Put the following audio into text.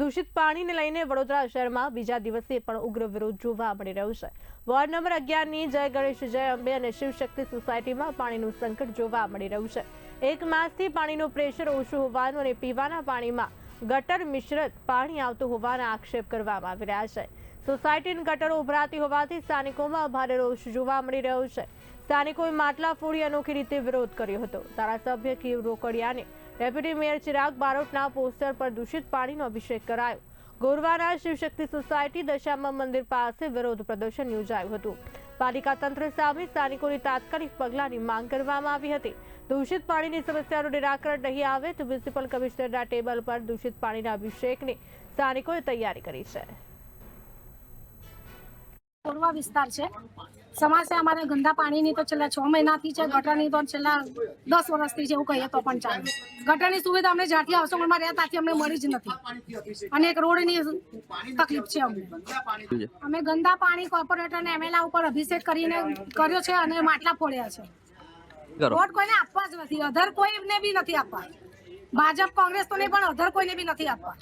દૂષિત પાણીને લઈને વડોદરા શહેરમાં બીજા દિવસે પણ ઉગ્ર વિરોધ જોવા મળી રહ્યો છે। વોર્ડ નંબર 11ની જય ગણેશ જય અંબે અને શિવશક્તિ સોસાયટીમાં પાણીનું સંકટ જોવા મળી રહ્યું છે। એક માસથી પાણીનું પ્રેશર ઓછું હોવાનું અને પીવાના પાણીમાં ગટર મિશ્રિત પાણી આવતું હોવાના આક્ષેપ કરવામાં આવી રહ્યા છે। સોસાયટીની ગટરો ઉભરાતી હોવાથી સ્થાનિકોમાં ભારે રોષ જોવા મળી રહ્યો છે। સ્થાનિકોએ માટલા ફોડી અનોખી રીતે વિરોધ કર્યો હતો। ધારાસભ્ય કીવ રોકડિયાને ડેપ્યુટી મેયર ચિરાગ બારોટના પોસ્ટર પર દૂષિત પાણીનો અભિષેક કરાયો। ગોરવાના શિવશક્તિ સોસાયટી દશામા મંદિર પાસે વિરોધ પ્રદર્શન યોજાયું હતું। પાલિકા તંત્ર સામે સ્થાનિકોની તાત્કાલિક પગલાંની માંગ કરવામાં આવી હતી। દૂષિત પાણીની સમસ્યાનું નિરાકરણ નહીં આવે તો મ્યુનિસિપલ કમિશનરના ટેબલ પર દૂષિત પાણીના અભિષેકની સ્થાનિકોએ તૈયારી કરી છે। કોરવા વિસ્તાર છે। સમસ્યા અમારે ગંદા પાણીની તો છેલ્લા 6 મહિનાથી છે, ગટરની તો છેલ્લા 10 વર્ષથી છે, એવું કહીએ તો પણ ચાલે। ગટરની સુવિધા અમને જ્યારથી આવસોમાં રહ્યા ત્યાંથી અમને મળી જ નથી અને એક રોડની તકલીફ છે અમને। અમે ગંદા પાણી કોર્પોરેટરને એમએલએ ઉપર અભિષેક કરીને કર્યો છે અને માટલા ફોડ્યા છે। વોટ કોઈને આપવા જ નથી, અધર કોઈને બી નથી આપવા। ભાજપ કોંગ્રેસ તો નહીં પણ અધર કોઈને બી નથી આપવા।